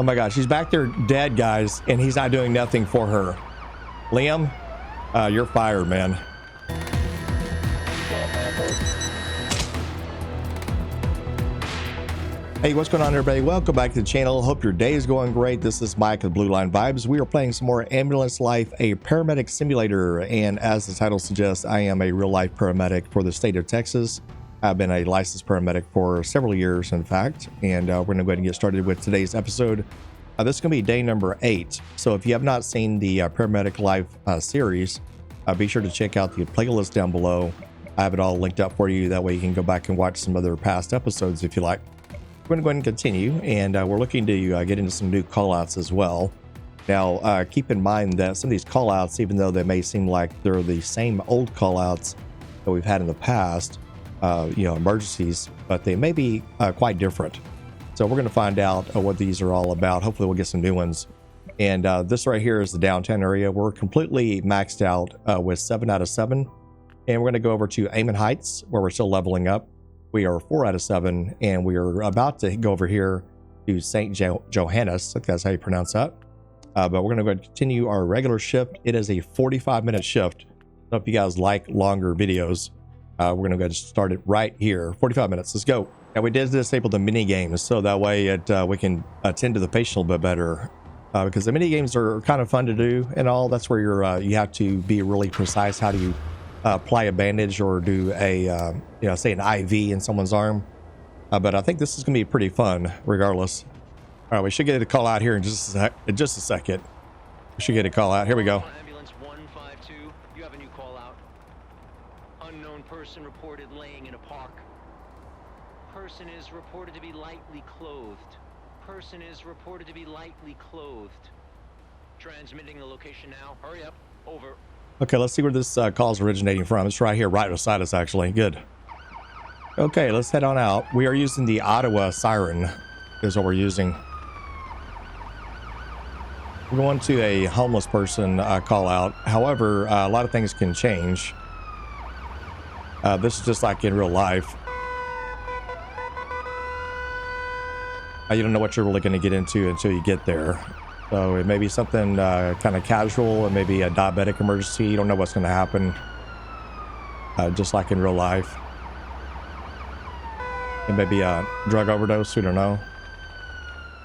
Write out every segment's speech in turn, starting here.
Oh my gosh, she's back there dead, guys, and he's not doing nothing for her. Liam, you're fired, man. Hey, what's going on, everybody? Welcome back to the channel. Hope your day is going great. This is Mike of BlueLine Vibes. We are playing some more Ambulance Life, a paramedic simulator. And as the title suggests, I am a real-life paramedic for the state of Texas. I've been a licensed paramedic for several years, in fact. And we're going to go ahead and get started with today's episode. This is going to be day number 8. So if you have not seen the Paramedic Life series, be sure to check out the playlist down below. I have it all linked up for you. That way you can go back and watch some other past episodes if you like. We're going to go ahead and continue, and we're looking to get into some new callouts as well. Now, keep in mind that some of these callouts, even though they may seem like they're the same old callouts that we've had in the past, emergencies, but they may be quite different. So we're going to find out what these are all about. Hopefully we'll get some new ones. And this right here is the downtown area. We're completely maxed out with 7 out of 7. And we're going to go over to Amon Heights, where we're still leveling up. We are 4 out of 7, and we are about to go over here to St. Johannes. I think that's how you pronounce that. But we're going to go ahead and continue our regular shift. It is a 45-minute shift. So if you guys like longer videos, we're going to go ahead and start it right here. 45 minutes. Let's go. Now, we did disable the mini games, so that way we can attend to the patient a little bit better. Because the mini games are kind of fun to do and all. That's where you have to be really precise. How do you apply a bandage or do a say an IV in someone's arm, but I think this is gonna be pretty fun regardless. All right, we should get a call out here in just a second. We should get a call out. Here we go. Ambulance 152, you have a new call out. Unknown person reported laying in a park. Person is reported to be lightly clothed. Person is reported to be lightly clothed. Transmitting the location now. Hurry up. Over. Okay, let's see where this call is originating from. It's right here, right beside us, actually. Good. Okay, let's head on out. We are using the Ottawa siren, is what we're using. We're going to a homeless person call out. However, a lot of things can change. This is just like in real life. You don't know what you're really going to get into until you get there. So it may be something kind of casual, and maybe a diabetic emergency. You don't know what's going to happen, just like in real life. It may be a drug overdose. We don't know.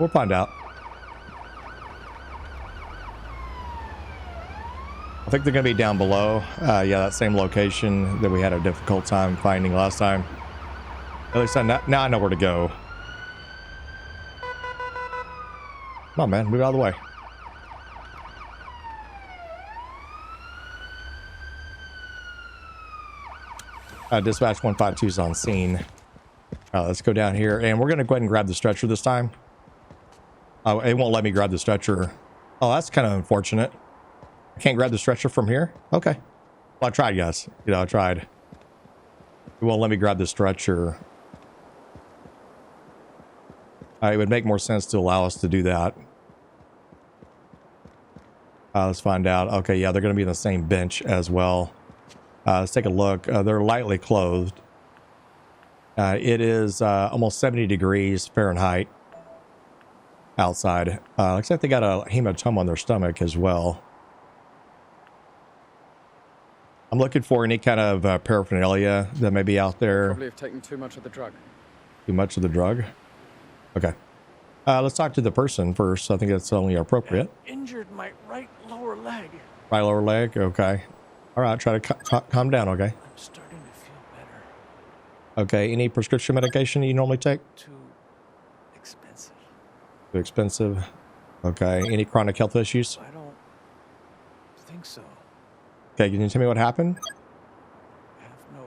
We'll find out. I think they're going to be down below. Yeah, that same location that we had a difficult time finding last time. At least now I know where to go. Come on, man. Move out of the way. Dispatch 152 is on scene. Let's go down here, and we're going to go ahead and grab the stretcher this time. It won't let me grab the stretcher. Oh, that's kind of unfortunate. I can't grab the stretcher from here? Okay. Well, I tried, guys. I tried. It won't let me grab the stretcher. It would make more sense to allow us to do that. Let's find out. Okay, yeah, they're going to be in the same bench as well. Let's take a look. They're lightly clothed. It is almost 70 degrees Fahrenheit outside. Looks like they got a hematoma on their stomach as well. I'm looking for any kind of paraphernalia that may be out there. Probably have taken too much of the drug. Too much of the drug? Okay. Let's talk to the person first. I think that's only appropriate. Injured my right lower leg. Right lower leg? Okay. All right, try to calm down, okay? I'm starting to feel better. Okay, any prescription medication you normally take? Too expensive. Too expensive. Okay, any chronic health issues? I don't think so. Okay, can you tell me what happened? I have no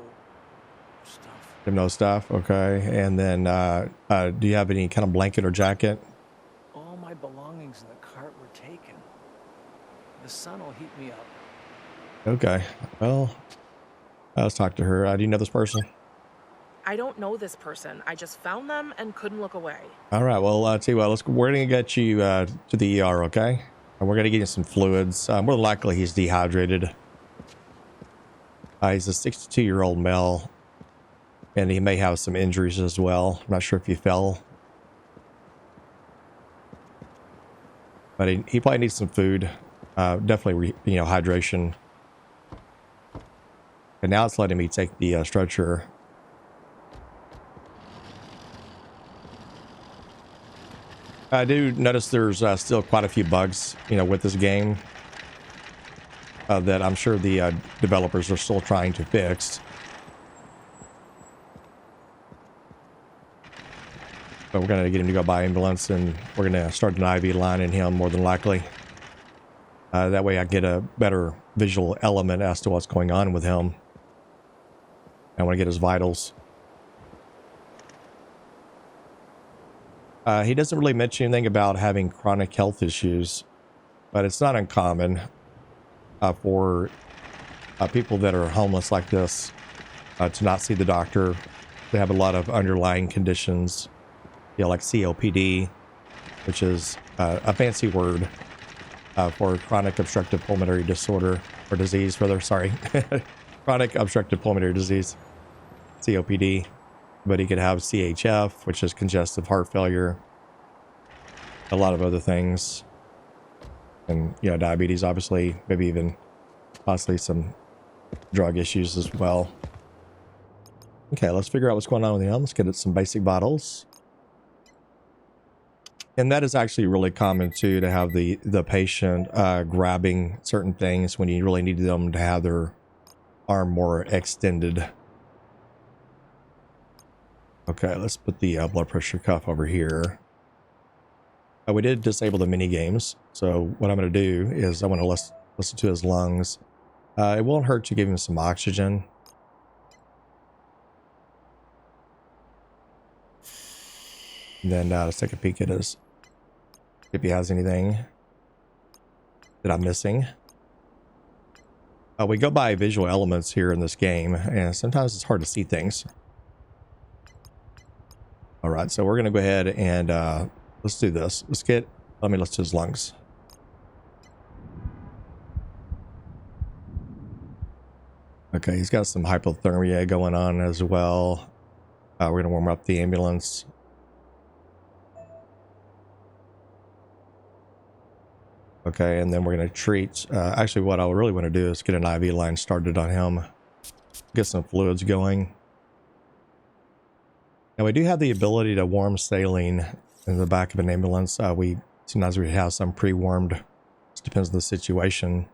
stuff. You have no stuff, okay. And then, do you have any kind of blanket or jacket? All my belongings in the cart were taken. The sun will heat me up. Okay, well, let's talk to her. Do you know this person? I don't know this person. I just found them and couldn't look away. All right, well, tell you what, we're going to get you to the ER, okay? And we're going to get you some fluids. More than likely, he's dehydrated. He's a 62-year-old male, and he may have some injuries as well. I'm not sure if he fell. but he probably needs some food. Definitely, hydration. And now it's letting me take the stretcher. I do notice there's still quite a few bugs, with this game that I'm sure the developers are still trying to fix. But we're going to get him to go by ambulance, and we're going to start an IV line in him more than likely. That way I get a better visual element as to what's going on with him. I want to get his vitals. He doesn't really mention anything about having chronic health issues, but it's not uncommon for people that are homeless like this to not see the doctor. They have a lot of underlying conditions, like COPD, which is a fancy word for chronic obstructive pulmonary disorder, or disease rather, sorry. Chronic obstructive pulmonary disease, COPD. But he could have CHF, which is congestive heart failure, a lot of other things, and diabetes, obviously, maybe even possibly some drug issues as well. Okay, let's figure out what's going on with him. Let's get some basic vitals. And that is actually really common too, to have the patient grabbing certain things when you really need them to have their arm more extended. Okay, let's put the blood pressure cuff over here. We did disable the mini games, so what I'm going to do is I want to listen to his lungs. It won't hurt to give him some oxygen. And then let's take a peek at his, if he has anything that I'm missing. We go by visual elements here in this game, and sometimes it's hard to see things. All right, so we're going to go ahead and let's do this. Let's do his lungs. Okay, he's got some hypothermia going on as well. We're going to warm up the ambulance. Okay, and then we're going to treat. Actually, what I really want to do is get an IV line started on him. Get some fluids going. Now, we do have the ability to warm saline in the back of an ambulance. Sometimes we have some pre-warmed. It depends on the situation.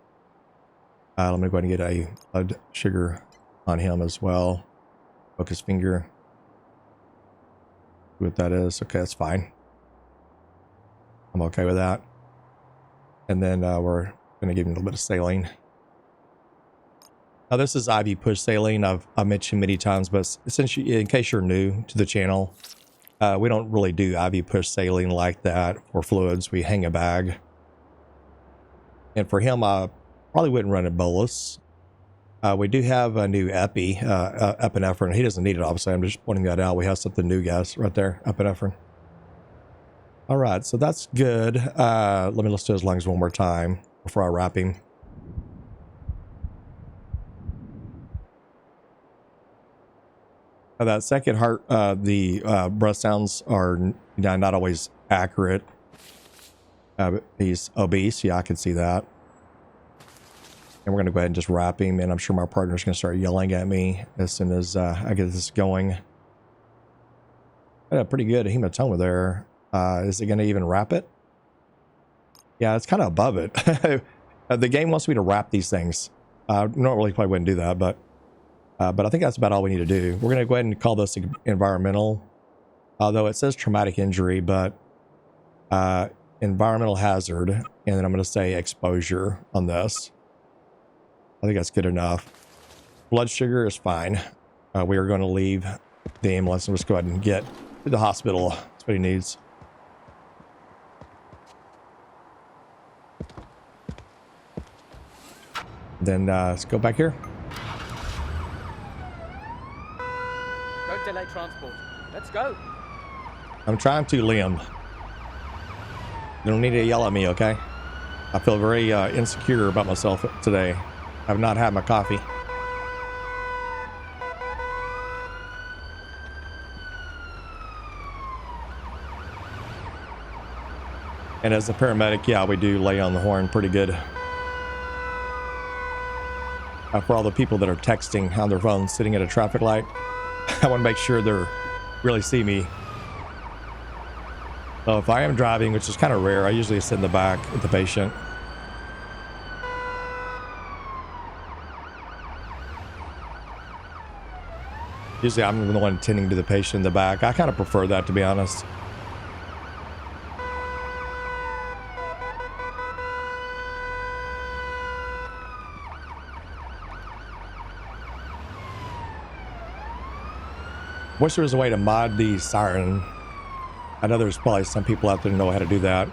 Let me go ahead and get a blood sugar on him as well. Poke his finger. See what that is. Okay, that's fine. I'm okay with that. And then we're going to give him a little bit of saline. Now, this is IV push saline. I've mentioned many times, but since in case you're new to the channel, we don't really do IV push saline like that for fluids. We hang a bag. And for him, I probably wouldn't run a bolus. We do have a new epinephrine. He doesn't need it, obviously. I'm just pointing that out. We have something new, guys, right there, epinephrine. All right, so that's good. Let me listen to his lungs one more time before I wrap him. That second heart, the breath sounds are not always accurate. He's obese. Yeah, I can see that. And we're going to go ahead and just wrap him. And I'm sure my partner's going to start yelling at me as soon as I get this going. Pretty good hematoma there. Is it going to even wrap it? Yeah, it's kind of above it. The game wants me to wrap these things. Normally, probably wouldn't do that, but I think that's about all we need to do. We're going to go ahead and call this environmental, although it says traumatic injury, but environmental hazard. And then I'm going to say exposure on this. I think that's good enough. Blood sugar is fine. We are going to leave the ambulance and just go ahead and get to the hospital. That's what he needs. Then let's go back here. Don't delay transport. Let's go. I'm trying to, Liam. You don't need to yell at me, okay? I feel very insecure about myself today. I've not had my coffee. And as a paramedic, yeah, we do lay on the horn pretty good. For all the people that are texting on their phones sitting at a traffic light, I want to make sure they're really see me. So if I am driving, which is kind of rare, I usually sit in the back with the patient. Usually I'm the one tending to the patient in the back. I kind of prefer that, to be honest. Wish there was a way to mod the siren. I know there's probably some people out there who know how to do that.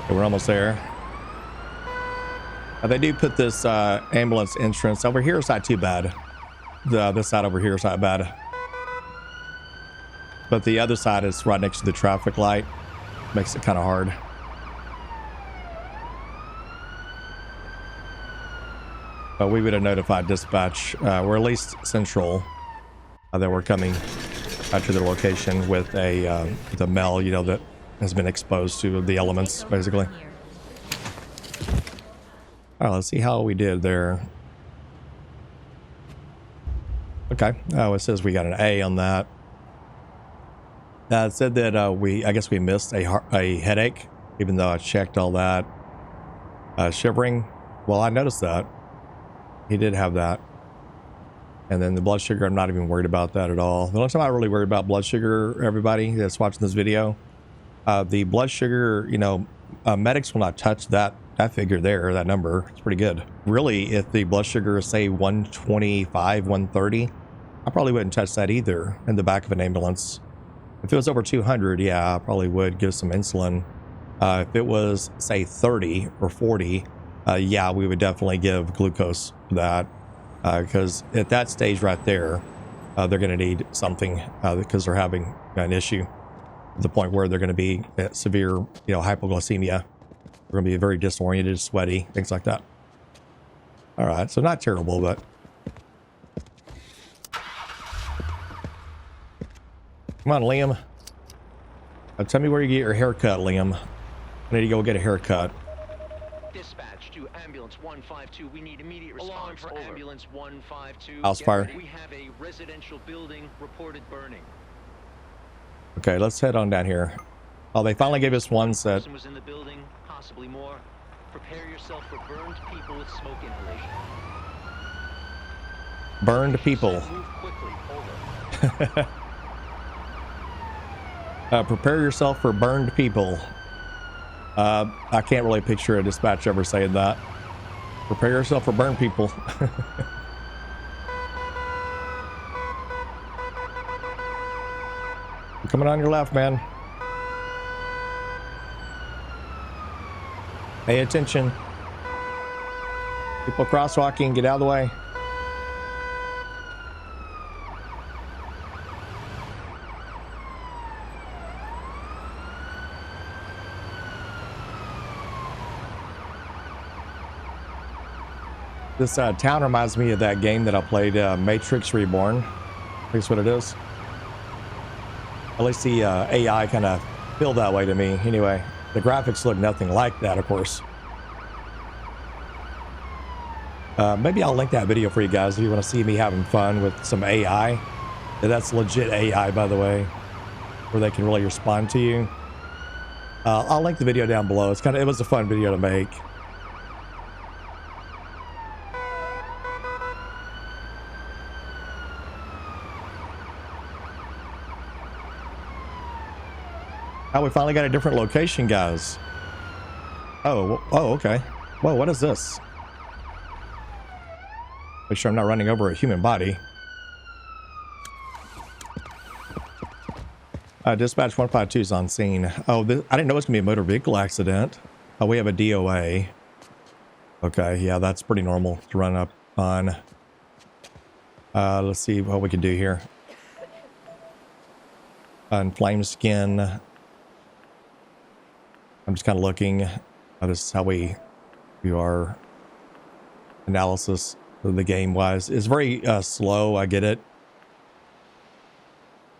Okay, we're almost there. They do put this ambulance entrance over here. It's not too bad. This side over here is not bad. But the other side is right next to the traffic light. Makes it kind of hard. But we would have notified dispatch, or at least Central, that we're coming to the location with the male, you know, that has been exposed to the elements, basically. All right, let's see how we did there. Okay. Oh, it says we got an A on that. It said that I guess we missed a headache, even though I checked all that. Shivering. Well, I noticed that. He did have that. And then the blood sugar, I'm not even worried about that at all. The only time I really worry about blood sugar, everybody that's watching this video, the blood sugar, you know, medics will not touch that figure there, that number. It's pretty good. Really, if the blood sugar is, say, 125, 130, I probably wouldn't touch that either in the back of an ambulance. If it was over 200, yeah, I probably would give some insulin. If it was, say, 30 or 40, yeah, we would definitely give glucose for that. Because at that stage right there, they're going to need something because they're having an issue to the point where they're going to be at severe, you know, hypoglycemia. They're going to be very disoriented, sweaty, things like that. All right, so not terrible, but... Come on, Liam. Tell me where you get your haircut, Liam. I need to go get a haircut. Dispatch to ambulance 152. We need immediate response for ambulance 152. House fire. We have a residential building reported burning. Okay, let's head on down here. Oh, they finally gave us one set. Person was in the building, possibly more. Prepare yourself for burned people with smoke inhalation. Burned people. Move quickly. Over. Prepare yourself for burned people. I can't really picture a dispatch ever saying that. Prepare yourself for burned people. I'm coming on your left, man. Pay attention. People crosswalking, get out of the way. This town reminds me of that game that I played, Matrix Reborn. I think that's what it is. At least the AI kind of feel that way to me. Anyway, the graphics look nothing like that, of course. Maybe I'll link that video for you guys if you want to see me having fun with some AI. That's legit AI, by the way, where they can really respond to you. I'll link the video down below. It was a fun video to make. Oh, we finally got a different location, guys. Oh, okay. Whoa, what is this? Make sure I'm not running over a human body. Dispatch 152 is on scene. Oh, I didn't know it was going to be a motor vehicle accident. Oh, we have a DOA. Okay, yeah, that's pretty normal to run up on. Let's see what we can do here. Inflamed skin. I'm just kind of looking. This is how we do our analysis of the game wise. It's very slow. I get it.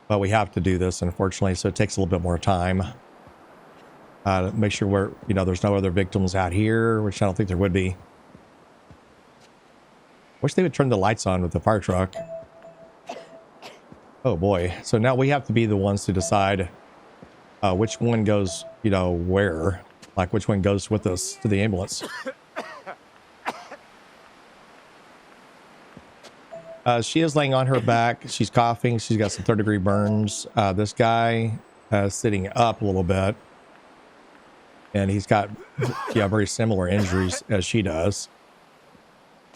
But we have to do this, unfortunately. So it takes a little bit more time. Make sure we're, there's no other victims out here, which I don't think there would be. Wish they would turn the lights on with the fire truck. Oh boy. So now we have to be the ones to decide which one goes, where. Like which one goes with us to the ambulance. She is laying on her back. She's coughing. She's got some third-degree burns. This guy sitting up a little bit. And he's got very similar injuries as she does.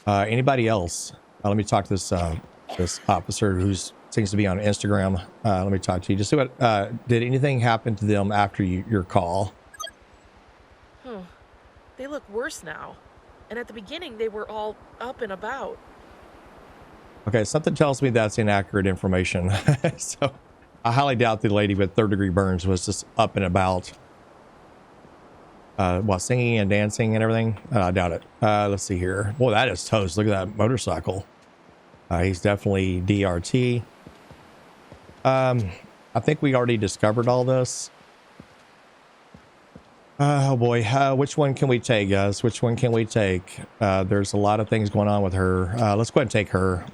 Anybody else? Let me talk to this officer who seems to be on Instagram. Let me talk to you. Just see what did anything happen to them after your call? They look worse now. And at the beginning, they were all up and about. Okay, something tells me that's inaccurate information. So I highly doubt the lady with third-degree burns was just up and about. Singing and dancing and everything? I doubt it. Let's see here. Boy, that is toast. Look at that motorcycle. He's definitely DRT. I think we already discovered all this. Oh boy, which one can we take, guys? Which one can we take? There's a lot of things going on with her. Let's go ahead and take her.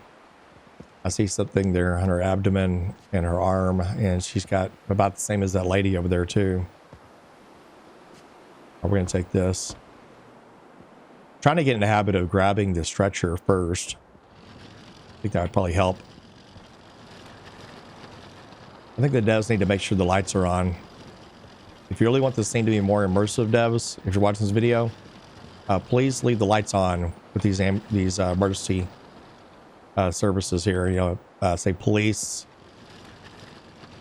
I see something there on her abdomen and her arm, and she's got about the same as that lady over there too. We're going to take this. Trying to get in the habit of grabbing the stretcher first. I think that would probably help. I think the devs need to make sure the lights are on. If you really want this scene to be more immersive, devs, if you're watching this video, please leave the lights on with these emergency services here. Say police.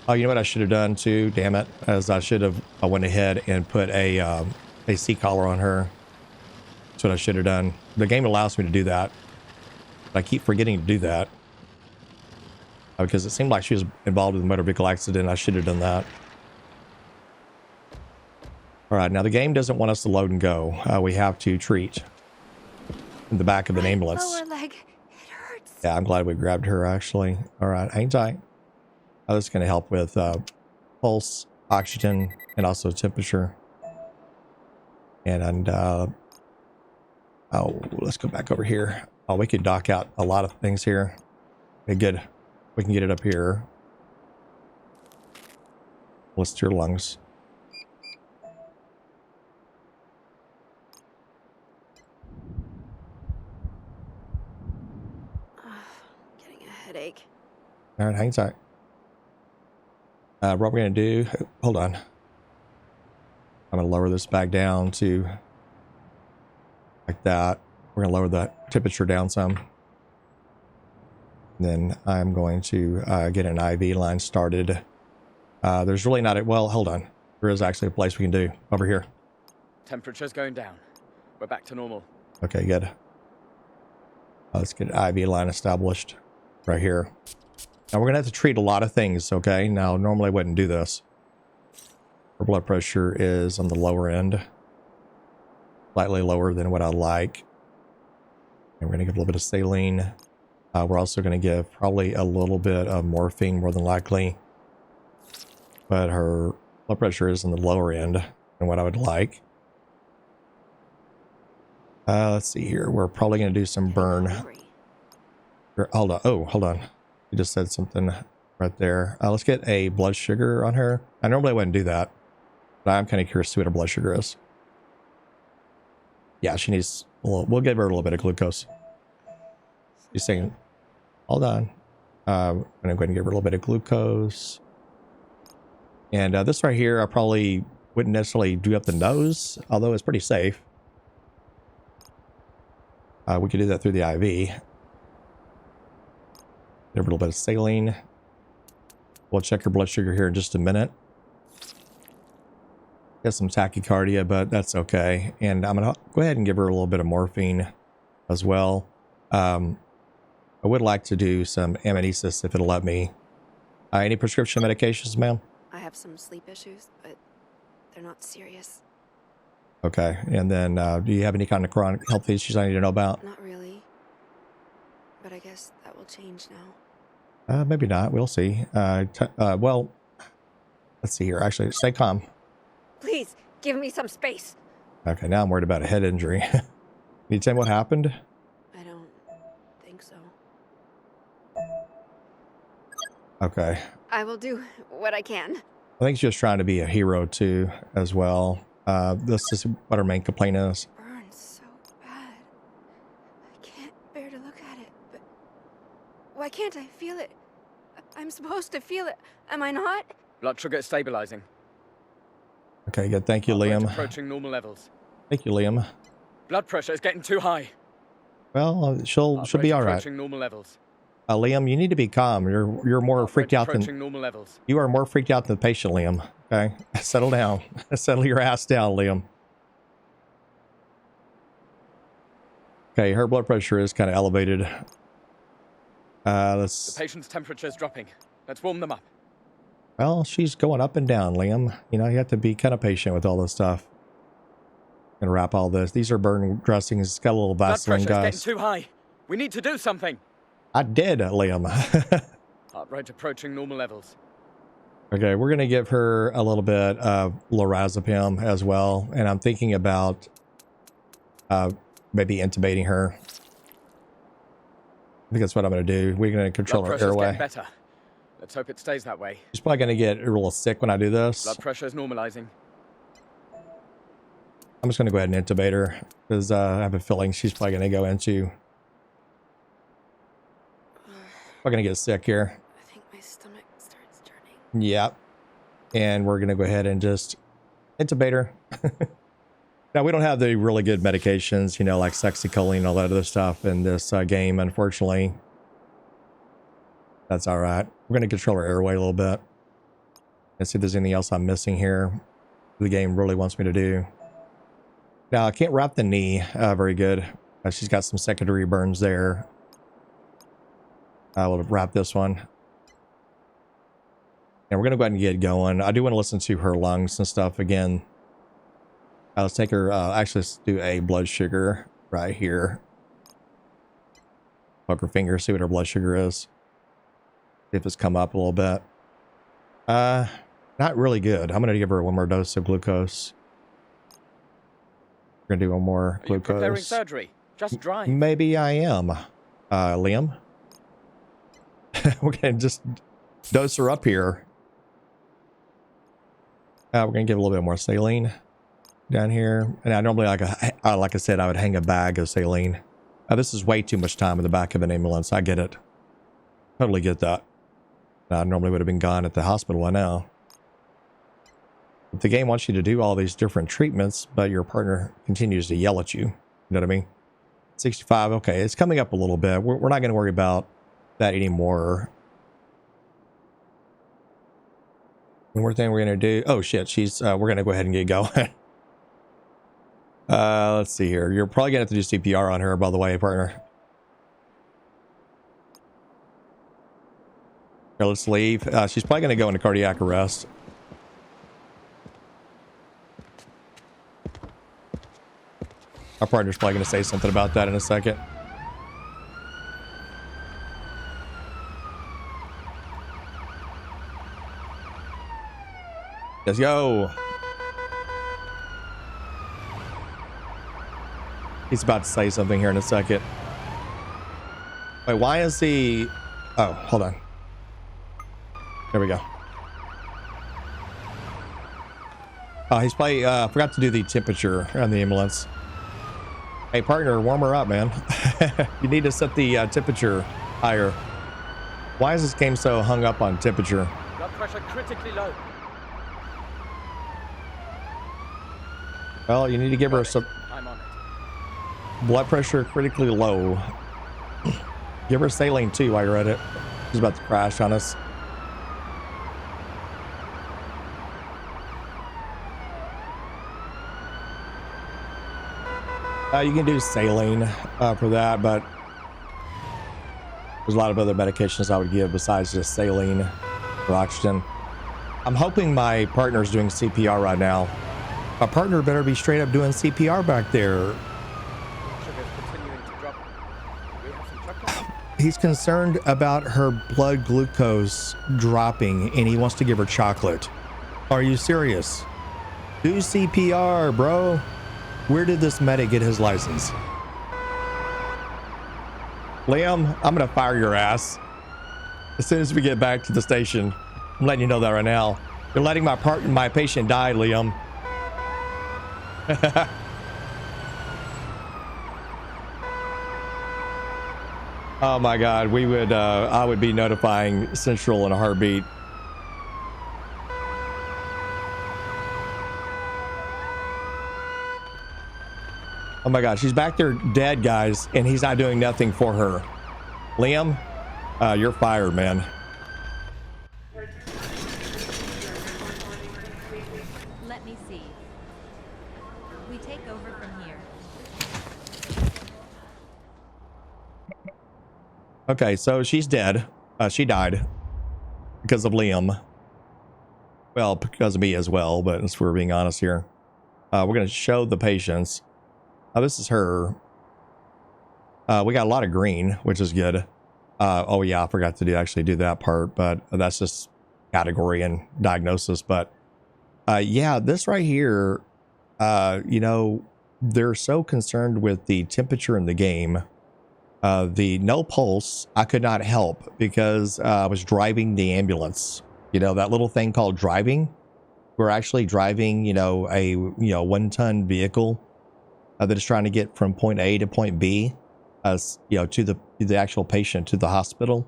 Oh, you know what I should have done too? Damn it! As I should have, I went ahead and put a seat collar on her. That's what I should have done. The game allows me to do that, but I keep forgetting to do that because it seemed like she was involved in a motor vehicle accident. I should have done that. All right, now the game doesn't want us to load and go. We have to treat in the back of an ambulance. Lower leg, it hurts. Yeah, I'm glad we grabbed her actually. All right, hang tight. This is going to help with pulse, oxygen, and also temperature. And let's go back over here. Oh, we could dock out a lot of things here. Okay, good. We can get it up here. List your lungs. Getting a headache. All right, hang tight. What we're going to do, hold on. I'm going to lower this back down to like that. We're going to lower the temperature down some. Then I'm going to get an IV line started. There's really not well, hold on. There is actually a place we can do over here. Temperature's going down. We're back to normal. Okay, good. Let's get an IV line established right here. Now we're going to have to treat a lot of things, okay? Now, normally I wouldn't do this. Her blood pressure is on the lower end. Slightly lower than what I like. And we're going to give a little bit of saline. We're also going to give probably a little bit of morphine, more than likely. But her blood pressure is on the lower end than what I would like. Let's see here. We're probably going to do some burn. Hold on. Oh, hold on. You just said something right there. Let's get a blood sugar on her. I normally wouldn't do that, but I'm kind of curious to see what her blood sugar is. Yeah, she needs we'll give her a little bit of glucose. She's saying, hold on. I'm going to go ahead and give her a little bit of glucose. And this right here, I probably wouldn't necessarily do up the nose, although it's pretty safe. We could do that through the IV. Give her a little bit of saline. We'll check her blood sugar here in just a minute. Got some tachycardia, but that's okay. And I'm going to go ahead and give her a little bit of morphine as well. I would like to do some amnesis if it'll let me. Any prescription medications, ma'am? I have some sleep issues, but they're not serious. Okay. And then do you have any kind of chronic health issues I need to know about? Not really. But I guess that will change now. Maybe not. We'll see. Well, let's see here. Actually, stay calm. Please, give me some space. Okay, now I'm worried about a head injury. You tell me what happened? I don't think so. Okay. I will do what I can. I think she's just trying to be a hero too, as well. This is what her main complaint is. Burns so bad. I can't bear to look at it, but why can't I feel it? I'm supposed to feel it, am I not? Blood sugar is stabilizing. Okay, good. Thank you, Heart rate Liam. approaching normal levels. Thank you, Liam. Blood pressure is getting too high. Well, she'll Heart be rate all right. approaching normal levels. Liam, you need to be calm. You're more Heart freaked rate out than approaching normal levels. you are more freaked out than the patient, Liam. Okay, settle down. Settle your ass down, Liam. Okay, her blood pressure is kind of elevated. The Let's. patient's temperature is dropping. Let's warm them up. Well, she's going up and down, Liam. You know, you have to be kind of patient with all this stuff. Gonna wrap all this. These are burn dressings. It's got a little Blood Vaseline, pressure is guys. getting too high. We need to do something. I did, Liam. Heart rate approaching normal levels. Okay, we're gonna give her a little bit of lorazepam as well, and I'm thinking about maybe intubating her. I think that's what I'm gonna do. We're gonna control Blood her pressure's getting airway. better. Let's hope it stays that way. She's probably gonna get a little sick when I do this. Blood pressure is normalizing. I'm just gonna go ahead and intubate her because I have a feeling she's probably gonna go into. We're gonna get sick here. I think my stomach starts turning. Yep. And we're gonna go ahead and just intubate her. Now we don't have the really good medications, you know, like Sexycholine and all that other stuff in this game, unfortunately. That's all right. We're gonna control her airway a little bit. Let's see if there's anything else I'm missing here. The game really wants me to do. Now I can't wrap the knee very good. She's got some secondary burns there. I will wrap this one. And we're going to go ahead and get going. I do want to listen to her lungs and stuff again. Let's take her, actually let's do a blood sugar right here. Poke her finger, see what her blood sugar is. See if it's come up a little bit. Not really good. I'm going to give her one more dose of glucose. We're going to do one more Are you preparing glucose. surgery? Just drive. Maybe I am, Liam. We're going to just dose her up here. We're going to give a little bit more saline down here. And I normally, like I said, I would hang a bag of saline. This is way too much time in the back of an ambulance. I get it. Totally get that. I normally would have been gone at the hospital by now. But the game wants you to do all these different treatments, but your partner continues to yell at you. You know what I mean? 65. Okay, it's coming up a little bit. We're not going to worry about that anymore. One more thing we're going to do. Oh shit, she's we're going to go ahead and get going. Let's see here. You're probably going to have to do CPR on her, by the way, partner. Here, let's leave. She's probably going to go into cardiac arrest. Our partner's probably going to say something about that in a second. Let's go. He's about to say something here in a second. Wait, why is he... Oh, hold on. There we go. Oh, he's probably forgot to do the temperature on the ambulance. Hey, partner, warm her up, man. You need to set the temperature higher. Why is this game so hung up on temperature? Blood pressure critically low. Well, you need to give her some I'm on it. blood pressure critically low. Give her saline too while you're at it. She's about to crash on us. You can do saline for that, but there's a lot of other medications I would give besides just saline or oxygen. I'm hoping my partner's doing CPR right now. My partner better be straight up doing CPR back there. Sugar's continuing to drop. We have some truck time? He's concerned about her blood glucose dropping and he wants to give her chocolate. Are you serious? Do CPR, bro. Where did this medic get his license? Liam, I'm gonna fire your ass as soon as we get back to the station. I'm letting you know that right now. You're letting my patient die, Liam. Oh my God, we would I would be notifying Central in a heartbeat. Oh my God, she's back there dead, guys, and he's not doing nothing for her. Liam, you're fired, man. Let me see. We take over from here. Okay, so she's dead. She died because of Liam. Well, because of me as well, but if we're being honest here. We're going to show the patients. This is her. We got a lot of green, which is good. Oh yeah, I forgot to actually do that part, but that's just category and diagnosis. But yeah, this right here, you know, they're so concerned with the temperature in the game. The no pulse, I could not help because I was driving the ambulance. You know, that little thing called driving. We're actually driving, you know, a 1-ton vehicle that is trying to get from point A to point B, you know, to the actual patient, to the hospital.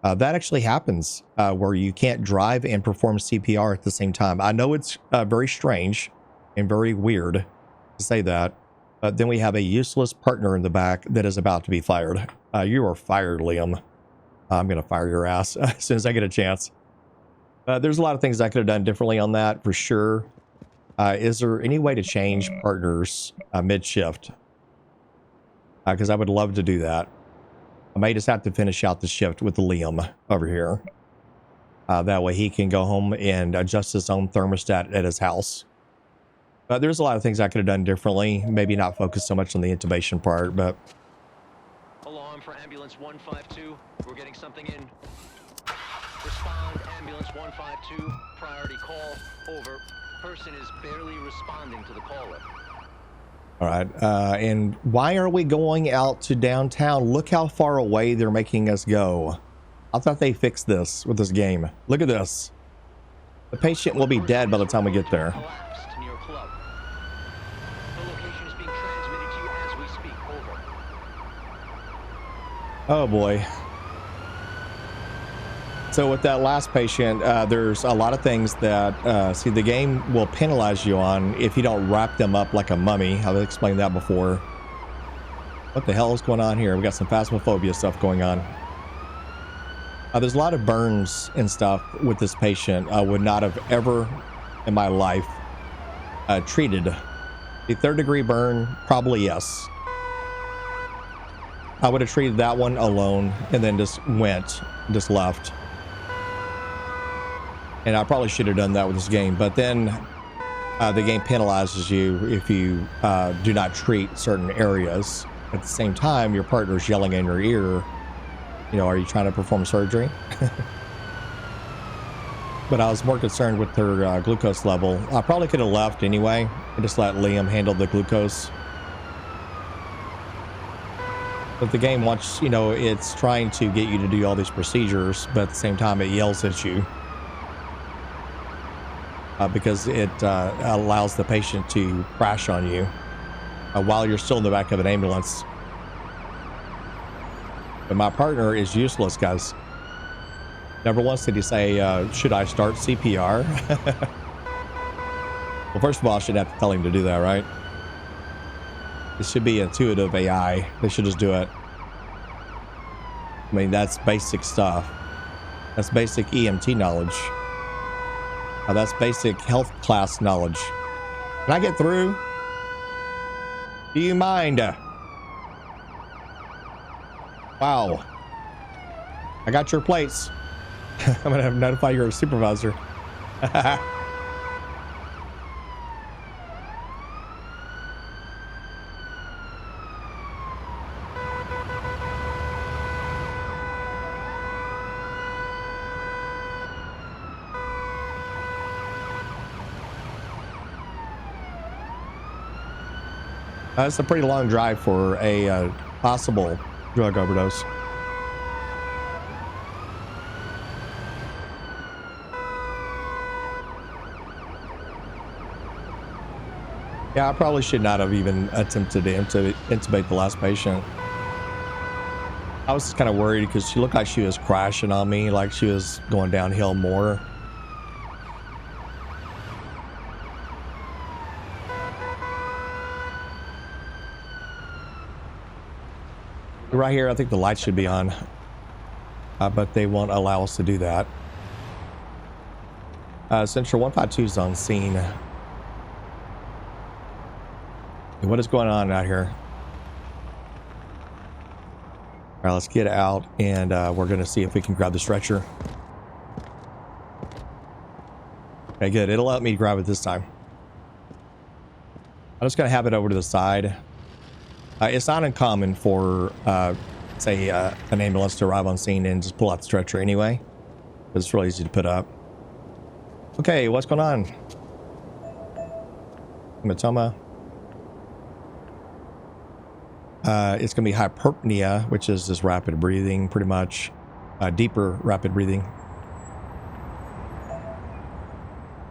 That actually happens where you can't drive and perform CPR at the same time. I know it's very strange and very weird to say that, but then we have a useless partner in the back that is about to be fired. You are fired, Liam. I'm going to fire your ass as soon as I get a chance. There's a lot of things I could have done differently on that for sure. Is there any way to change partners mid-shift? Because I would love to do that. I may just have to finish out the shift with Liam over here. That way he can go home and adjust his own thermostat at his house. There's a lot of things I could have done differently. Maybe not focus so much on the intubation part, but... Alarm for ambulance 152. We're getting something in. Respond, ambulance 152. Priority call. Over. Person is barely responding to the caller. All right. And why are we going out to downtown? Look how far away they're making us go. I thought they fixed this with this game. Look at this. The patient will be dead by the time we get there. Collapsed near club. The location is being transmitted to you as we speak. Over. Oh boy. So with that last patient, there's a lot of things that, see, the game will penalize you on if you don't wrap them up like a mummy. I've explained that before. What the hell is going on here? We got some phasmophobia stuff going on. There's a lot of burns and stuff with this patient. I would not have ever in my life treated. The 3rd degree burn, probably yes. I would have treated that one alone and then just left. And I probably should have done that with this game, but then the game penalizes you if you do not treat certain areas. At the same time, your partner's yelling in your ear, you know, are you trying to perform surgery? But I was more concerned with her glucose level. I probably could have left anyway and just let Liam handle the glucose. But the game wants, you know, it's trying to get you to do all these procedures, but at the same time it yells at you. Because it allows the patient to crash on you while you're still in the back of an ambulance. But my partner is useless, guys. Never once did he say, should I start CPR? Well, first of all, I should have to tell him to do that, right? It should be intuitive AI. They should just do it. I mean, that's basic stuff. That's basic EMT knowledge. That's basic health class knowledge. Can I get through? Do you mind? Wow. I got your plates. I'm gonna notify your supervisor. It's a pretty long drive for a possible drug overdose. Yeah, I probably should not have even attempted to intubate the last patient. I was kind of worried because she looked like she was crashing on me, like she was going downhill more. Right here, I think the lights should be on, but they won't allow us to do that. Central 152 is on scene. What is going on out here? All right, let's get out, and we're going to see if we can grab the stretcher. Okay, good. It'll let me grab it this time. I'm just going to have it over to the side. It's not uncommon for, say, an ambulance to arrive on scene and just pull out the stretcher anyway. It's really easy to put up. Okay, what's going on? Hematoma. It's going to be hyperpnea, which is just rapid breathing, pretty much. Deeper rapid breathing.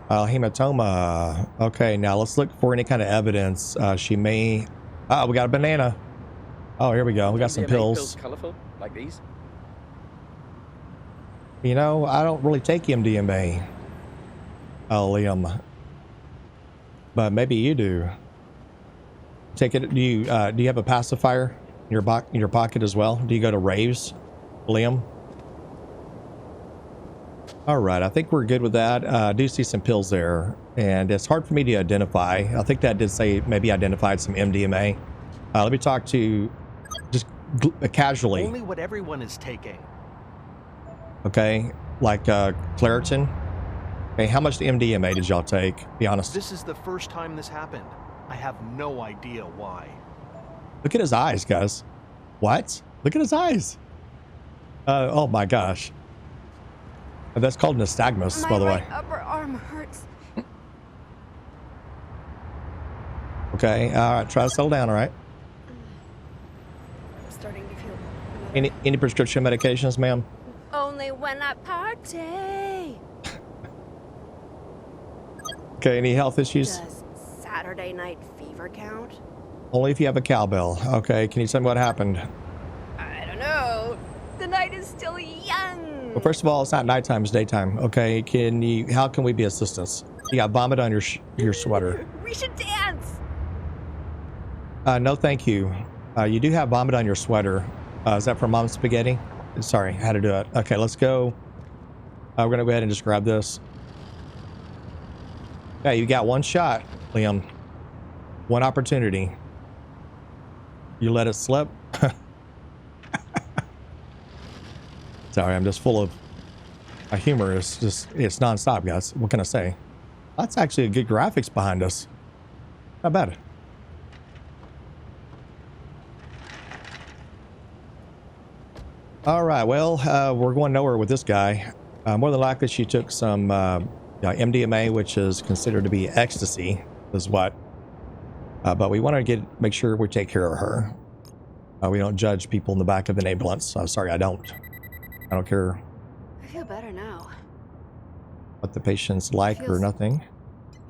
Hematoma. Okay, now let's look for any kind of evidence. She may... Oh, we got a banana. Oh, here we go. We got some pills. Colorful, like these. You know, I don't really take MDMA. Oh, Liam. But maybe you do. Take it. Do you have a pacifier in your pocket as well? Do you go to raves, Liam? All right, I think we're good with that. I do see some pills there, and it's hard for me to identify. I think that did say maybe identified some MDMA. Let me talk to just casually. Only what everyone is taking. Okay, like Claritin. Okay, how much MDMA did y'all take? Be honest. This is the first time this happened. I have no idea why. Look at his eyes, guys. What? Look at his eyes. Oh my gosh. That's called nystagmus, by the way. My upper arm hurts. Okay, all right, try to settle down, all right? I'm starting to feel Any prescription medications, ma'am? only when I party. Okay, any health issues? Does Saturday night fever count? Only if you have a cowbell. Okay, can you tell me what happened? I don't know. The night is still young. Well, first of all, it's not nighttime, it's daytime. Okay, how can we be assistance? You got vomit on your sweater. We should dance. No, thank you. You do have vomit on your sweater. Is that from Mom's Spaghetti? Sorry, I had to do it. Okay, let's go. We're gonna go ahead and just grab this. Yeah, you got one shot, Liam. One opportunity. You let it slip. Sorry, I'm just full of humor. It's nonstop, guys. What can I say? That's actually a good graphics behind us. Not bad. All right, well, we're going nowhere with this guy. More than likely, she took some MDMA, which is considered to be ecstasy, is what. But we want to make sure we take care of her. We don't judge people in the back of an ambulance. I'm sorry, I don't care I feel better now. what the patient's like or nothing.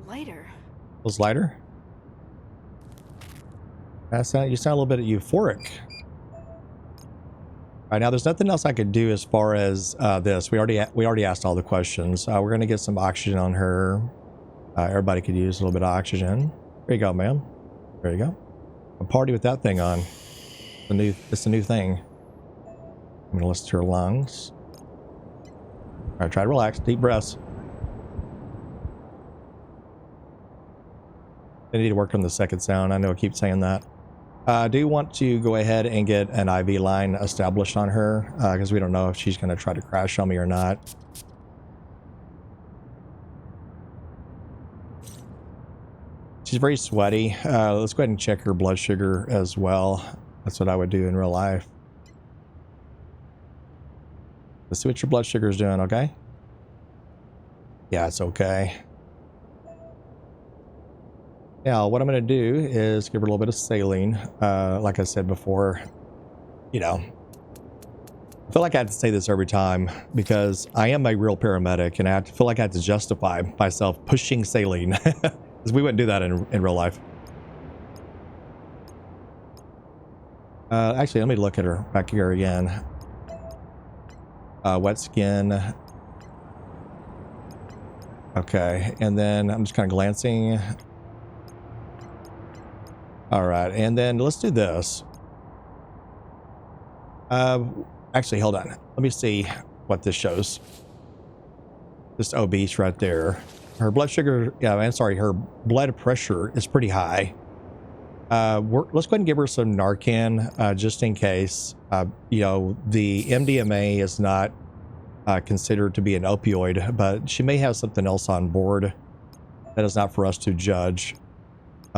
Lighter. Feels lighter. You sound a little bit euphoric. All right, now there's nothing else I could do as far as this. We already asked all the questions. We're gonna get some oxygen on her. Everybody could use a little bit of oxygen. There you go, ma'am. There you go. A party with that thing on. It's a new thing. I'm gonna listen to her lungs. All right, try to relax. Deep breaths. I need to work on the second sound. I know I keep saying that. I do want to go ahead and get an IV line established on her because we don't know if she's going to try to crash on me or not. She's very sweaty. Let's go ahead and check her blood sugar as well. That's what I would do in real life. Let's see what your blood sugar is doing, okay? Yeah, it's okay. Now, what I'm going to do is give her a little bit of saline. Like I said before, you know, I feel like I have to say this every time because I am a real paramedic and I have to feel like I have to justify myself pushing saline because we wouldn't do that in real life. Actually, let me look at her back here again. Wet skin. Okay, and then I'm just kind of glancing. All right, and then let's do this. Actually, hold on. Let me see what this shows. Just obese right there. Her blood sugar, yeah, I'm sorry, her blood pressure is pretty high. Let's go ahead and give her some Narcan, just in case. You know, the MDMA is not considered to be an opioid, but she may have something else on board that is not for us to judge.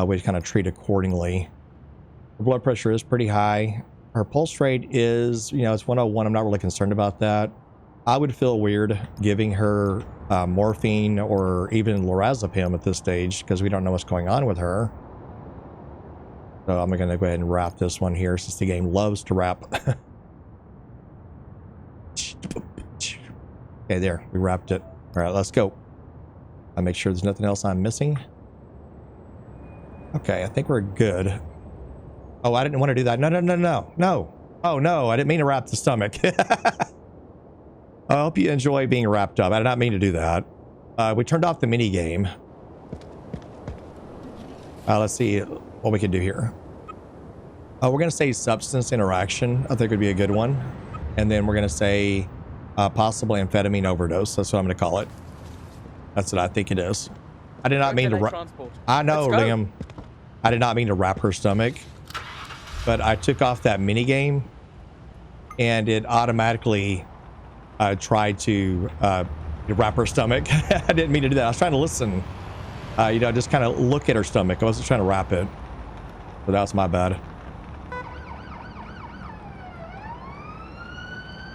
We kind of treat accordingly. Her blood pressure is pretty high. Her pulse rate is, you know, it's 101. I'm not really concerned about that. I would feel weird giving her morphine or even lorazepam at this stage because we don't know what's going on with her. So I'm going to go ahead and wrap this one here since the game loves to wrap. Okay, there, we wrapped it. All right, let's go. I'll make sure there's nothing else I'm missing. Okay, I think we're good. Oh, I didn't want to do that. No. Oh, no, I didn't mean to wrap the stomach. I hope you enjoy being wrapped up. I did not mean to do that. We turned off the mini game. Let's see what we can do here. We're going to say substance interaction. I think would be a good one. And then we're going to say possible amphetamine overdose. That's what I'm going to call it. That's what I think it is. I did not mean to. I know, Liam. I did not mean to wrap her stomach, but I took off that mini game, and it automatically tried to wrap her stomach. I didn't mean to do that. I was trying to listen. You know, just kind of look at her stomach. I wasn't trying to wrap it, but that was my bad.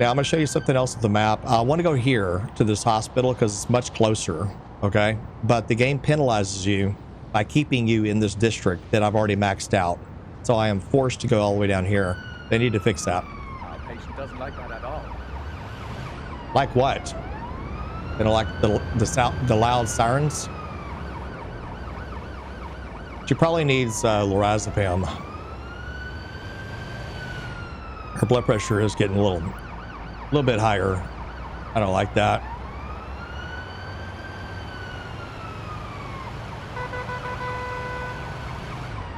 Now I'm going to show you something else with the map. I want to go here to this hospital because it's much closer. Okay, but the game penalizes you by keeping you in this district that I've already maxed out. So I am forced to go all the way down here. They need to fix that. Our patient doesn't like that at all. Like what? They don't like the loud sirens? She probably needs lorazepam. Her blood pressure is getting a little bit higher. I don't like that.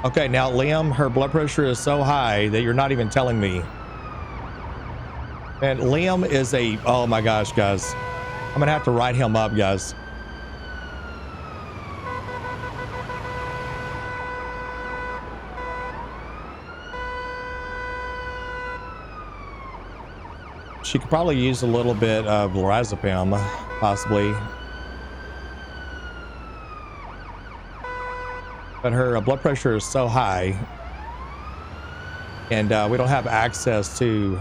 Okay, now Liam, her blood pressure is so high that you're not even telling me. And Liam is oh my gosh, guys. I'm gonna have to write him up, guys. She could probably use a little bit of lorazepam, possibly. But her blood pressure is so high, and we don't have access to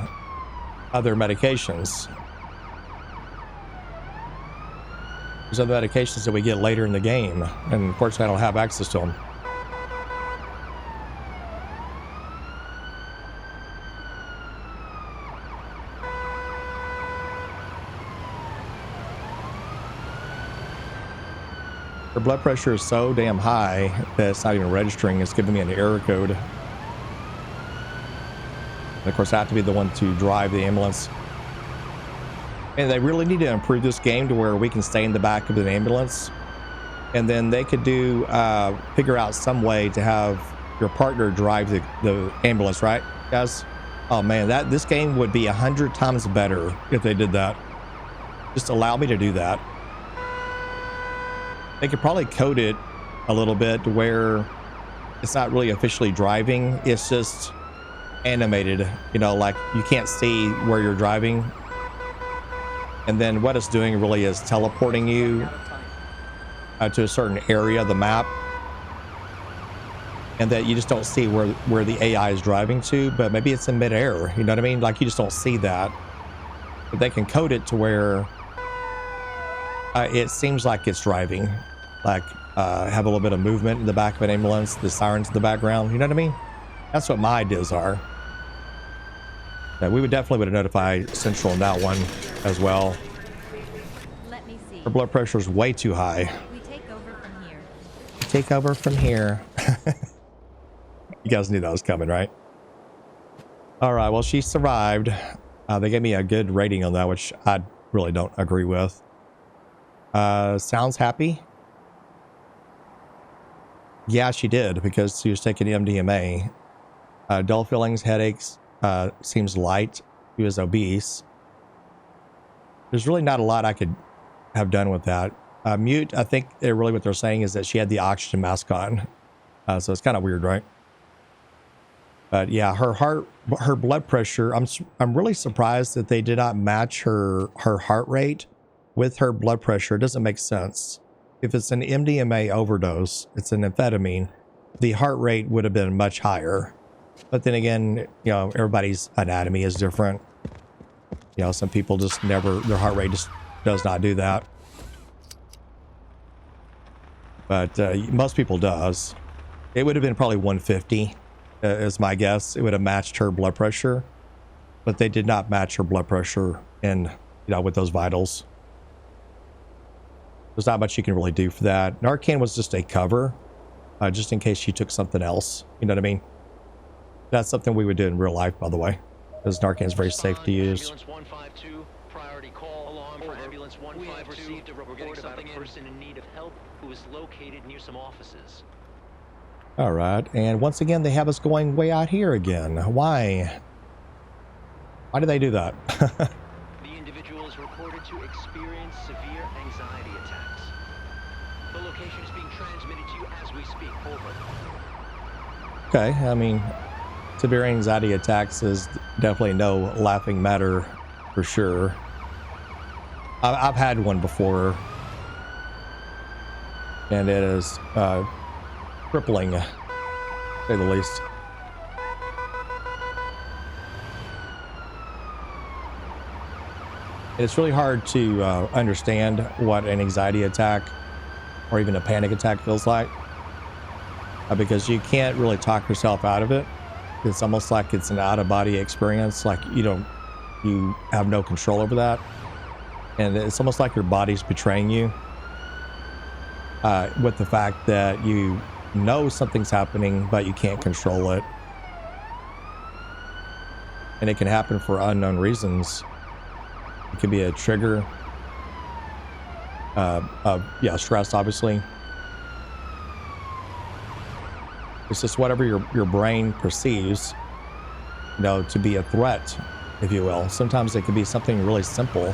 other medications. There's other medications that we get later in the game, and unfortunately I don't have access to them. Her blood pressure is so damn high that it's not even registering. It's giving me an error code. And of course, I have to be the one to drive the ambulance. And they really need to improve this game to where we can stay in the back of an ambulance. And then they could figure out some way to have your partner drive the ambulance, right, guys? Oh man, this game would be 100 times better if they did that. Just allow me to do that. They could probably code it a little bit to where it's not really officially driving. It's just animated, you know, like you can't see where you're driving. And then what it's doing really is teleporting you to a certain area of the map. And that you just don't see where the AI is driving to, but maybe it's in midair. You know what I mean? Like you just don't see that. But they can code it to where it seems like it's driving. Like have a little bit of movement in the back of an ambulance, the sirens in the background. You know what I mean? That's what my ideas are. Yeah, we would definitely notify Central on that one as well. Let me see. Her blood pressure is way too high. We take over from here. Take over from here. You guys knew that was coming, right? All right, well, she survived. They gave me a good rating on that, which I really don't agree with. Sounds happy. Yeah, she did, because she was taking MDMA. Dull feelings, headaches, seems light. She was obese. There's really not a lot I could have done with that. Mute, I think really what they're saying is that she had the oxygen mask on. So it's kind of weird, right? But yeah, her blood pressure, I'm really surprised that they did not match her heart rate with her blood pressure. It doesn't make sense. If it's an MDMA overdose, it's an amphetamine, the heart rate would have been much higher. But then again, you know, everybody's anatomy is different. You know, some people just never, their heart rate just does not do that. But most people does. It would have been probably 150 is my guess. It would have matched her blood pressure, but they did not match her blood pressure and, you know, with those vitals. There's not much you can really do for that. Narcan was just a cover, just in case she took something else. You know what I mean? That's something we would do in real life, by the way, because Narcan is very safe to use. Ambulance 152, priority call alarm for ambulance 152. We have received a report about a person in need of help who is located near some offices. All right, and once again, they have us going way out here again. Why? Why do they do that? The individual is reported to experience severe anxiety attacks. The location is being transmitted to you as we speak. Over. Okay, I mean, severe anxiety attacks is definitely no laughing matter for sure. I've had one before, and it is crippling, to say the least. It's really hard to understand what an anxiety attack or even a panic attack feels like, because you can't really talk yourself out of it. It's almost like it's an out-of-body experience, like you have no control over that, and it's almost like your body's betraying you with the fact that you know something's happening, but you can't control it. And it can happen for unknown reasons. It could be a trigger of stress, obviously. It's just whatever your brain perceives, to be a threat, if you will. Sometimes it could be something really simple.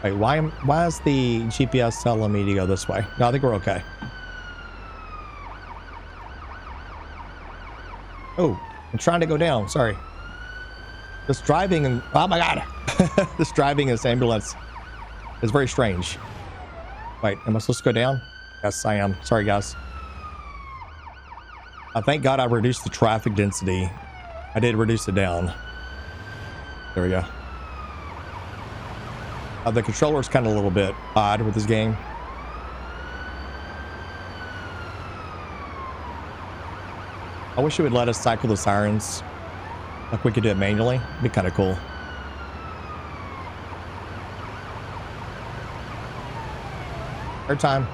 Like, why is the GPS telling me to go this way? No, I think we're okay. Oh, I'm trying to go down. Sorry. This driving and oh my god, this driving in this ambulance is very strange. Wait, am I supposed to go down? Yes, I am. Sorry, guys. Thank God I reduced the traffic density. I did reduce it down. There we go. The controller is kind of a little bit odd with this game. I wish it would let us cycle the sirens. Like we could do it manually. It'd be kind of cool. Third time.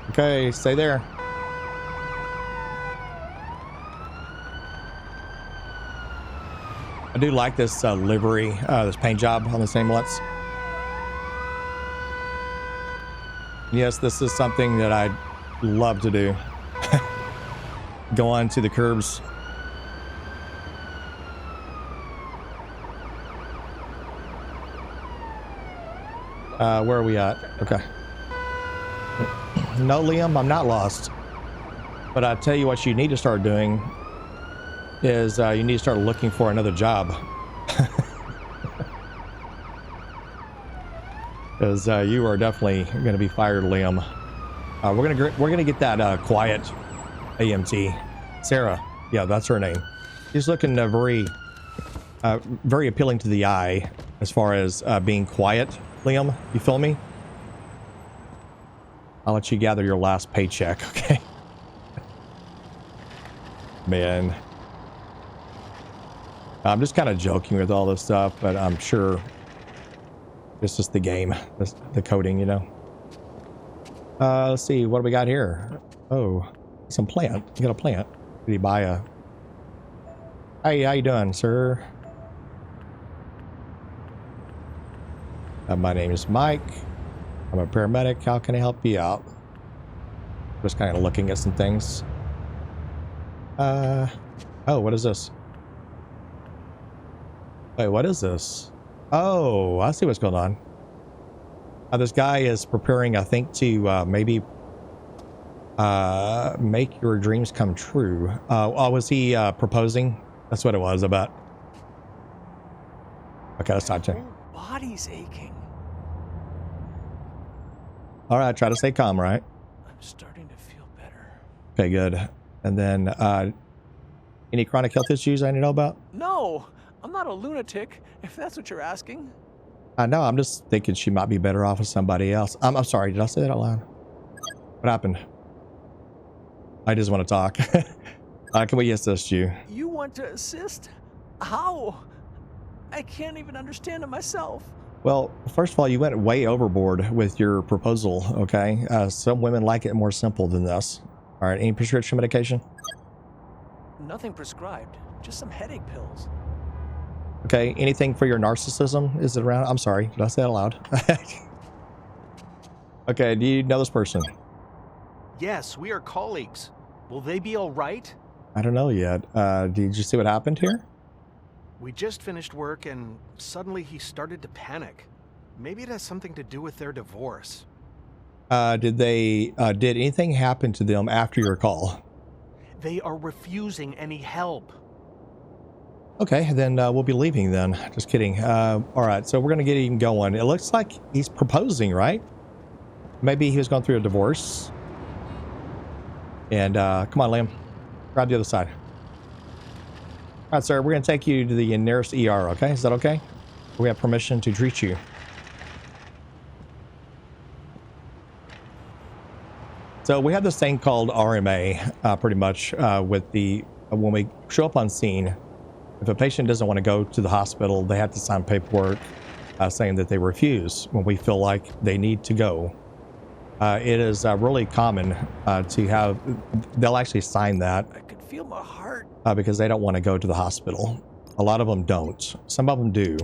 Okay, stay there. I do like this livery, this paint job on this ambulance. Yes, this is something that I'd love to do. Go on to the curbs. Where are we at? Okay. No, Liam, I'm not lost. But I tell you what you need to start doing is you need to start looking for another job. Because you are definitely going to be fired, Liam. We're gonna get that quiet AMT. Sarah, yeah, that's her name. She's looking very appealing to the eye as far as being quiet. Liam, you feel me? I'll let you gather your last paycheck, okay? Man, I'm just kind of joking with all this stuff, but I'm sure it's just the game, the coding, you know. Let's see, what do we got here? Oh, some plant. You got a plant. Did he buy a... Hey, how you doing, sir? My name is Mike. I'm a paramedic. How can I help you out? Just kind of looking at some things. Oh, what is this? Wait, what is this? Oh, I see what's going on. This guy is preparing, I think, to maybe make your dreams come true. Oh, was he proposing? That's what it was about. Okay, let's not check. My whole body's aching. All right, try to stay calm, right? I'm starting to feel better. Okay, good. And then, any chronic health issues I need to know about? No, I'm not a lunatic, if that's what you're asking. No, I'm just thinking she might be better off with somebody else. I'm sorry, did I say that out loud? What happened? I just want to talk. Can we assist you? You want to assist? How? I can't even understand it myself. Well, first of all, you went way overboard with your proposal, okay? Some women like it more simple than this. All right, any prescription medication? Nothing prescribed, just some headache pills. Okay, anything for your narcissism? Is it around? I'm sorry, did I say it out loud? Okay, do you know this person? Yes, we are colleagues. Will they be all right? I don't know yet. Did you see what happened here? We just finished work and suddenly he started to panic. Maybe it has something to do with their divorce. Did anything happen to them after your call? They are refusing any help. Okay, then we'll be leaving then. Just kidding. All right, so we're going to get him going. It looks like he's proposing, right? Maybe he was going through a divorce. And come on, Liam. Grab the other side. All right, sir, we're going to take you to the nearest ER, okay? Is that okay? We have permission to treat you. So we have this thing called RMA, pretty much, with the when we show up on scene. If a patient doesn't want to go to the hospital, they have to sign paperwork saying that they refuse when we feel like they need to go. It is really common to have, they'll actually sign that. I could feel my heart. Because they don't want to go to the hospital. A lot of them don't. Some of them do.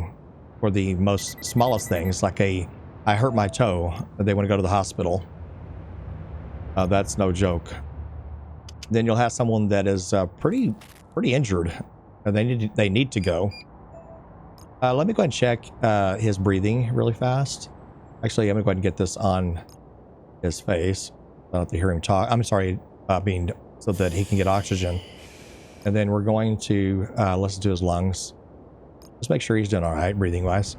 For the most smallest things, like I hurt my toe, they want to go to the hospital. That's no joke. Then you'll have someone that is pretty injured, and they need to go. Let me go ahead and check his breathing really fast. Actually, I'm gonna go ahead and get this on his face. I don't have to hear him talk. I'm sorry, so that he can get oxygen. And then we're going to listen to his lungs. Just make sure he's doing all right, breathing wise.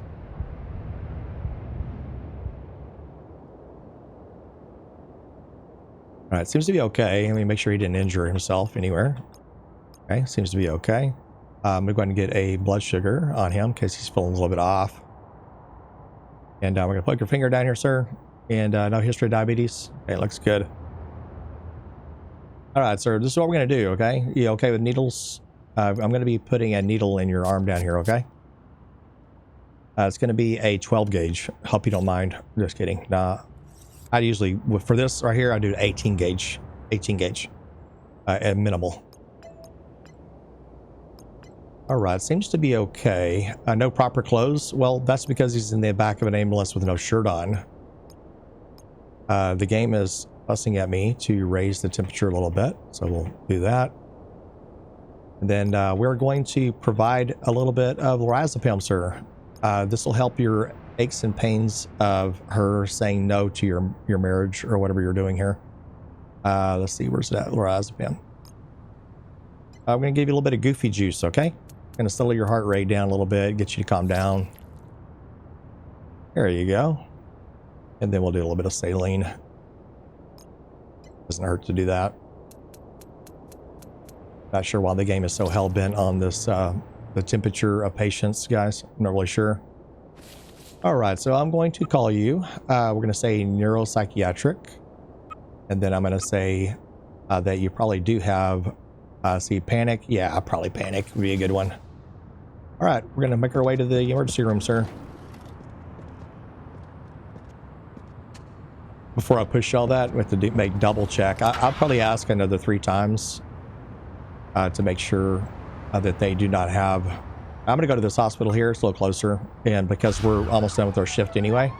All right, seems to be okay. Let me make sure he didn't injure himself anywhere. Okay, seems to be okay. I'm gonna go ahead and get a blood sugar on him in case he's feeling a little bit off. And we're gonna plug your finger down here, sir. And no history of diabetes. Okay, looks good. All right, sir, this is what we're gonna do, okay? You okay with needles? I'm gonna be putting a needle in your arm down here, okay? It's gonna be a 12 gauge. Hope you don't mind. Just kidding. Nah, I'd usually, for this right here, I do 18 gauge at minimal. All right, seems to be okay. No proper clothes. Well, that's because he's in the back of an ambulance with no shirt on. The game is fussing at me to raise the temperature a little bit, so we'll do that. And then we're going to provide a little bit of lorazepam, sir. This will help your aches and pains of her saying no to your marriage or whatever you're doing here. Let's see, where's that lorazepam? I'm going to give you a little bit of goofy juice, okay? Going to settle your heart rate down a little bit, get you to calm down. There you go. And then we'll do a little bit of saline. Doesn't hurt to do that. Not sure why the game is so hell-bent on this, the temperature of patients, guys. I'm not really sure. All right, so I'm going to call you. We're going to say neuropsychiatric. And then I'm going to say that you probably do have, see, panic. Yeah, probably panic would be a good one. All right, we're going to make our way to the emergency room, sir. Before I push all that, we have to make double check. I'll probably ask another 3 times to make sure that they do not have. I'm going to go to this hospital here. It's a little closer. And because we're almost done with our shift anyway.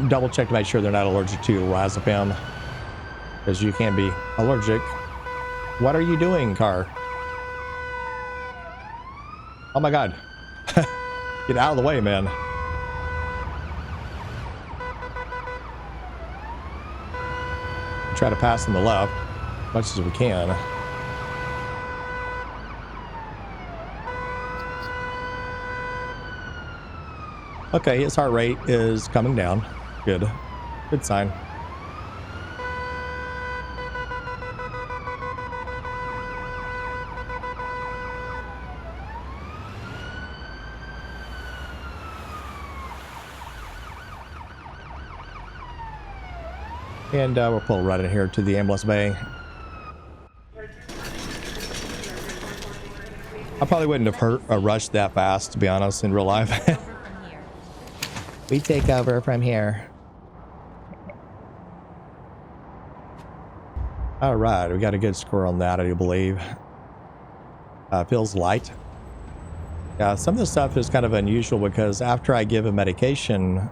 Double check to make sure they're not allergic to lorazepam. Because you can be allergic. What are you doing, car? Oh my God. Get out of the way, man. Try to pass on the left as much as we can. Okay, his heart rate is coming down. Good. Good sign. And we'll pull right in here to the ambulance bay. I probably wouldn't have rushed that fast, to be honest, in real life. We take over from here. All right, we got a good score on that, I do believe. Feels light. Some of the stuff is kind of unusual because after I give a medication,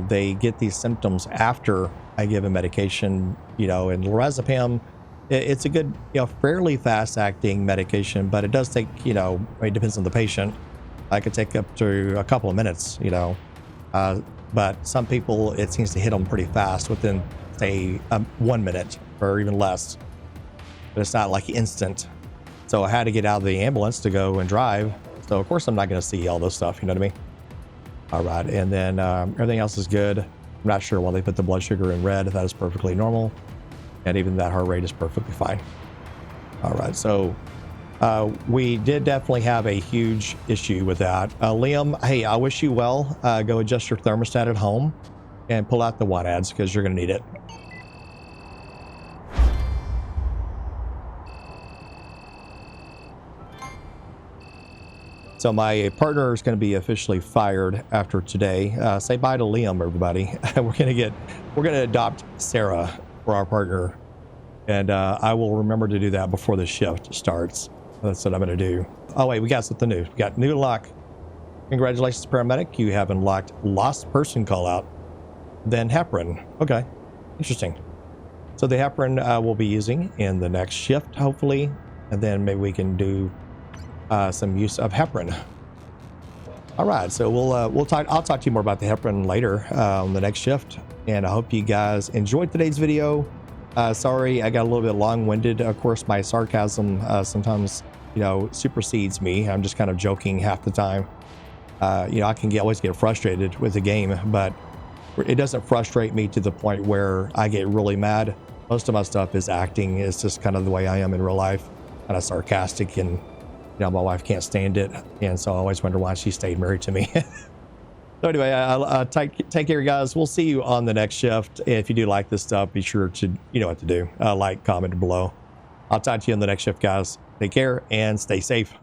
they get these symptoms after I give a medication, you know, and lorazepam, it's a good, you know, fairly fast acting medication, but it does take, you know, it depends on the patient. I could take up to a couple of minutes, you know, but some people, it seems to hit them pretty fast within, say, 1 minute or even less, but it's not like instant. So I had to get out of the ambulance to go and drive. So of course I'm not going to see all this stuff, you know what I mean? All right, and then everything else is good. I'm not sure why they put the blood sugar in red. That is perfectly normal. And even that heart rate is perfectly fine. All right, so we did definitely have a huge issue with that. Liam, hey, I wish you well. Go adjust your thermostat at home and pull out the watt ads because you're going to need it. So my partner is going to be officially fired after today. Say bye to Liam, everybody. We're going to adopt Sarah for our partner, and I will remember to do that before the shift starts. That's what I'm going to do. Oh wait, we got something new. We got new lock. Congratulations, paramedic. You have unlocked lost person call out. Then heparin. Okay, interesting. So the heparin we'll be using in the next shift, hopefully, and then maybe we can do some use of heparin. All right, so we'll talk. I'll talk to you more about the heparin later on the next shift. And I hope you guys enjoyed today's video. Sorry, I got a little bit long-winded. Of course, my sarcasm sometimes, you know, supersedes me. I'm just kind of joking half the time. You know, I can always get frustrated with the game, but it doesn't frustrate me to the point where I get really mad. Most of my stuff is acting. It's just kind of the way I am in real life, kind of sarcastic, and you know, my wife can't stand it, and so I always wonder why she stayed married to me. So anyway, I'll take care, guys. We'll see you on the next shift. If you do like this stuff, be sure to, you know what to do. Like, comment below. I'll talk to you on the next shift, guys. Take care and stay safe.